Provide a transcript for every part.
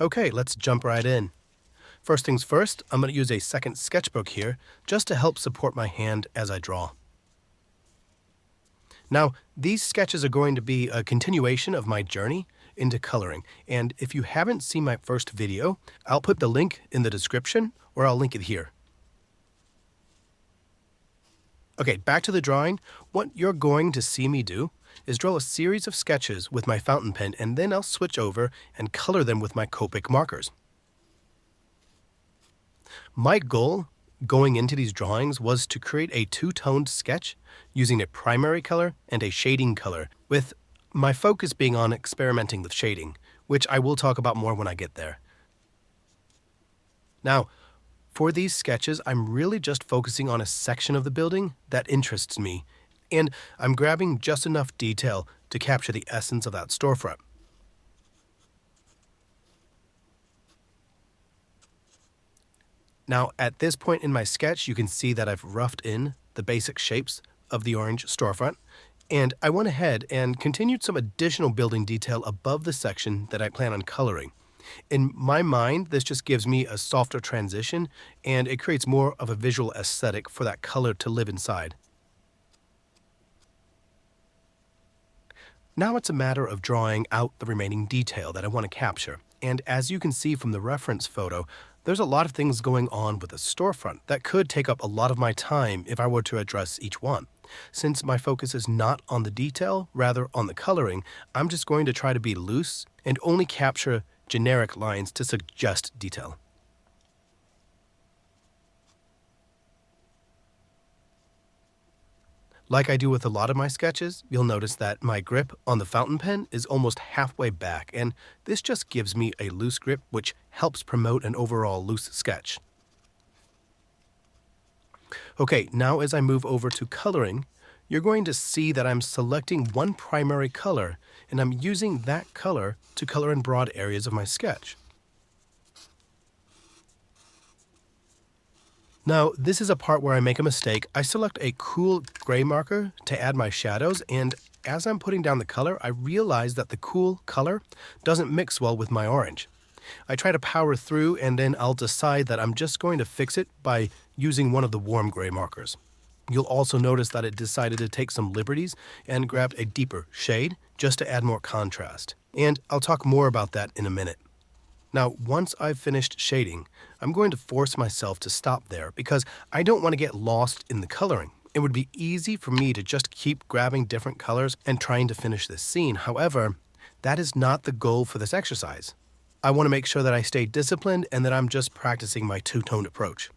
Okay, let's jump right in. First things first, I'm going to use a second sketchbook here just to help support my hand as I draw. Now, these sketches are going to be a continuation of my journey into coloring, and if you haven't seen my first video, I'll put the link in the description or I'll link it here. Okay, back to the drawing. What you're going to see me do is draw a series of sketches with my fountain pen, and then I'll switch over and color them with my Copic markers. My goal going into these drawings was to create a two-toned sketch using a primary color and a shading color, with my focus being on experimenting with shading, which I will talk about more when I get there. Now, for these sketches, I'm really just focusing on a section of the building that interests me, and I'm grabbing just enough detail to capture the essence of that storefront. Now, at this point in my sketch, you can see that I've roughed in the basic shapes of the orange storefront, and I went ahead and continued some additional building detail above the section that I plan on coloring. In my mind, this just gives me a softer transition, and it creates more of a visual aesthetic for that color to live inside. Now it's a matter of drawing out the remaining detail that I want to capture, and as you can see from the reference photo, there's a lot of things going on with the storefront that could take up a lot of my time if I were to address each one. Since my focus is not on the detail, rather on the coloring, I'm just going to try to be loose and only capture generic lines to suggest detail. Like I do with a lot of my sketches, you'll notice that my grip on the fountain pen is almost halfway back, and this just gives me a loose grip which helps promote an overall loose sketch. Okay, now as I move over to coloring, you're going to see that I'm selecting one primary color, and I'm using that color to color in broad areas of my sketch. Now, this is a part where I make a mistake. I select a cool gray marker to add my shadows, and as I'm putting down the color, I realize that the cool color doesn't mix well with my orange. I try to power through, and then I'll decide that I'm just going to fix it by using one of the warm gray markers. You'll also notice that it decided to take some liberties and grabbed a deeper shade just to add more contrast. And I'll talk more about that in a minute. Now, once I've finished shading, I'm going to force myself to stop there because I don't want to get lost in the coloring. It would be easy for me to just keep grabbing different colors and trying to finish this scene. However, that is not the goal for this exercise. I want to make sure that I stay disciplined and that I'm just practicing my two-toned approach.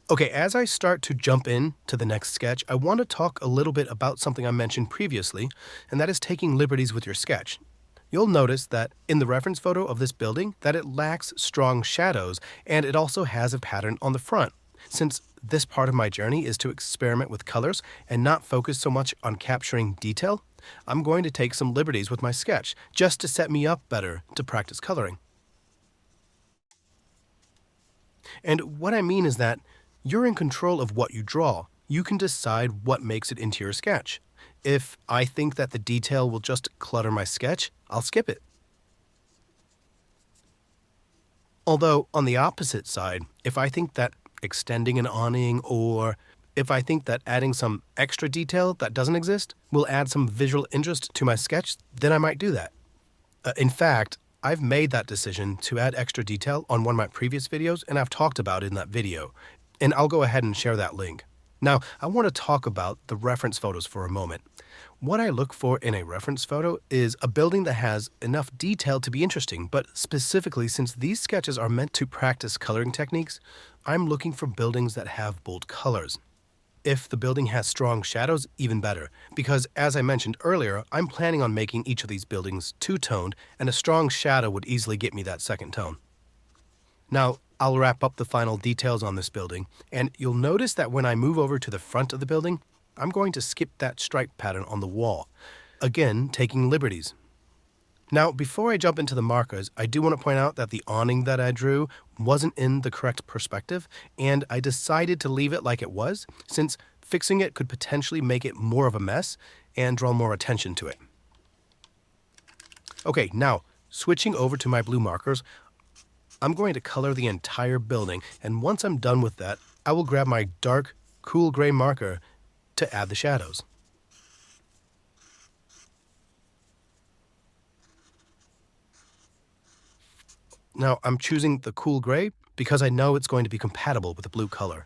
Okay, as I start to jump in to the next sketch, I want to talk a little bit about something I mentioned previously, and that is taking liberties with your sketch. You'll notice that in the reference photo of this building that it lacks strong shadows, and it also has a pattern on the front. Since this part of my journey is to experiment with colors and not focus so much on capturing detail, I'm going to take some liberties with my sketch just to set me up better to practice coloring. And what I mean is that you're in control of what you draw. You can decide what makes it into your sketch. If I think that the detail will just clutter my sketch, I'll skip it. Although, on the opposite side, if I think that extending an awning or if I think that adding some extra detail that doesn't exist will add some visual interest to my sketch, then I might do that. In fact, I've made that decision to add extra detail on one of my previous videos, and I've talked about it in that video. And I'll go ahead and share that link. Now, I want to talk about the reference photos for a moment. What I look for in a reference photo is a building that has enough detail to be interesting, but specifically since these sketches are meant to practice coloring techniques, I'm looking for buildings that have bold colors. If the building has strong shadows, even better, because as I mentioned earlier, I'm planning on making each of these buildings two-toned, and a strong shadow would easily get me that second tone. Now, I'll wrap up the final details on this building, and you'll notice that when I move over to the front of the building, I'm going to skip that stripe pattern on the wall, again taking liberties. Now, before I jump into the markers, I do want to point out that the awning that I drew wasn't in the correct perspective, and I decided to leave it like it was, since fixing it could potentially make it more of a mess and draw more attention to it. Okay, now, switching over to my blue markers, I'm going to color the entire building, and once I'm done with that, I will grab my dark, cool gray marker to add the shadows. Now, I'm choosing the cool gray because I know it's going to be compatible with the blue color.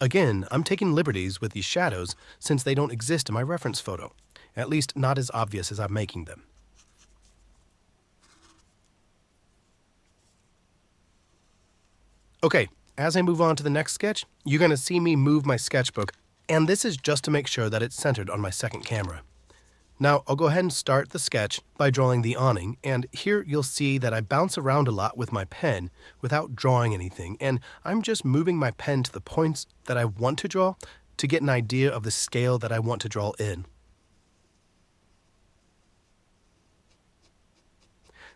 Again, I'm taking liberties with these shadows since they don't exist in my reference photo, at least not as obvious as I'm making them. Okay, as I move on to the next sketch, you're going to see me move my sketchbook, and this is just to make sure that it's centered on my second camera. Now, I'll go ahead and start the sketch by drawing the awning, and here you'll see that I bounce around a lot with my pen without drawing anything, and I'm just moving my pen to the points that I want to draw to get an idea of the scale that I want to draw in.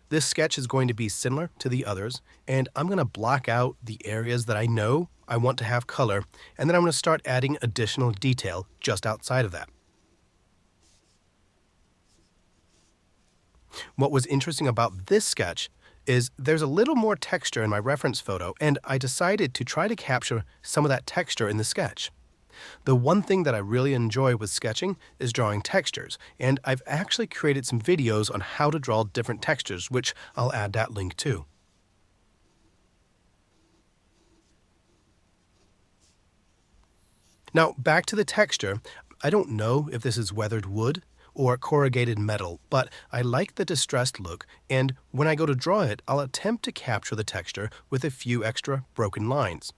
This sketch is going to be similar to the others, and I'm going to block out the areas that I know I want to have color, and then I'm going to start adding additional detail just outside of that. What was interesting about this sketch is there's a little more texture in my reference photo, and I decided to try to capture some of that texture in the sketch. The one thing that I really enjoy with sketching is drawing textures, and I've actually created some videos on how to draw different textures, which I'll add that link to. Now, back to the texture. I don't know if this is weathered wood or corrugated metal, but I like the distressed look, and when I go to draw it, I'll attempt to capture the texture with a few extra broken lines.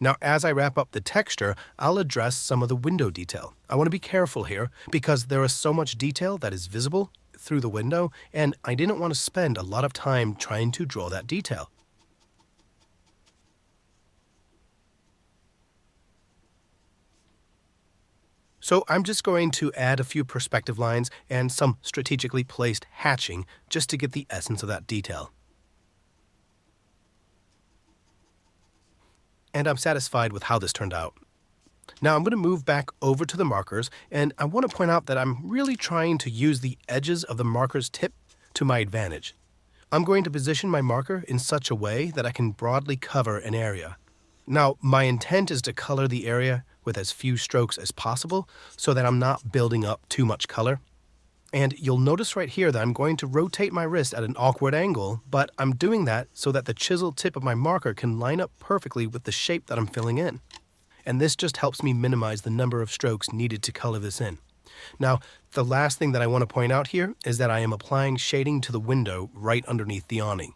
Now, as I wrap up the texture, I'll address some of the window detail. I want to be careful here because there is so much detail that is visible through the window, and I didn't want to spend a lot of time trying to draw that detail. So I'm just going to add a few perspective lines and some strategically placed hatching just to get the essence of that detail. And I'm satisfied with how this turned out. Now I'm going to move back over to the markers, and I want to point out that I'm really trying to use the edges of the marker's tip to my advantage. I'm going to position my marker in such a way that I can broadly cover an area. Now, my intent is to color the area with as few strokes as possible so that I'm not building up too much color. And you'll notice right here that I'm going to rotate my wrist at an awkward angle, but I'm doing that so that the chiseled tip of my marker can line up perfectly with the shape that I'm filling in. And this just helps me minimize the number of strokes needed to color this in. Now, the last thing that I want to point out here is that I am applying shading to the window right underneath the awning.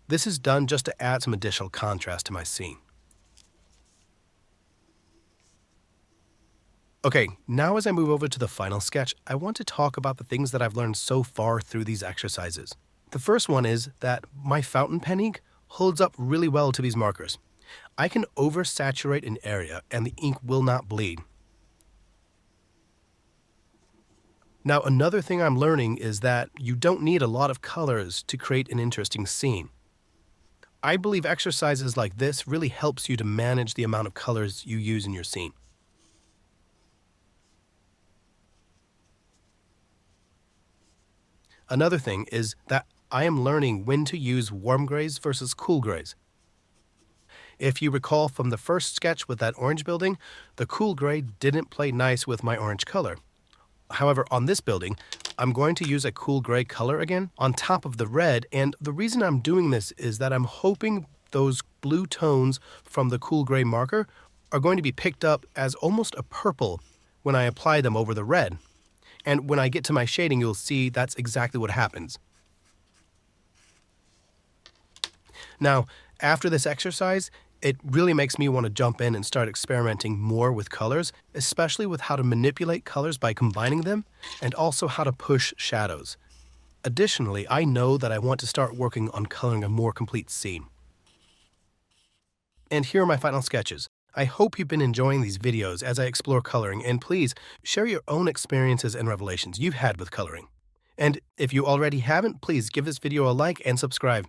This is done just to add some additional contrast to my scene. Okay, now as I move over to the final sketch, I want to talk about the things that I've learned so far through these exercises. The first one is that my fountain pen ink holds up really well to these markers. I can oversaturate an area and the ink will not bleed. Now, another thing I'm learning is that you don't need a lot of colors to create an interesting scene. I believe exercises like this really helps you to manage the amount of colors you use in your scene. Another thing is that I am learning when to use warm grays versus cool grays. If you recall from the first sketch with that orange building, the cool gray didn't play nice with my orange color. However, on this building, I'm going to use a cool gray color again on top of the red, and the reason I'm doing this is that I'm hoping those blue tones from the cool gray marker are going to be picked up as almost a purple when I apply them over the red. And when I get to my shading, you'll see that's exactly what happens. Now, after this exercise, it really makes me want to jump in and start experimenting more with colors, especially with how to manipulate colors by combining them, and also how to push shadows. Additionally, I know that I want to start working on coloring a more complete scene. And here are my final sketches. I hope you've been enjoying these videos as I explore coloring, and please share your own experiences and revelations you've had with coloring. And if you already haven't, please give this video a like and subscribe.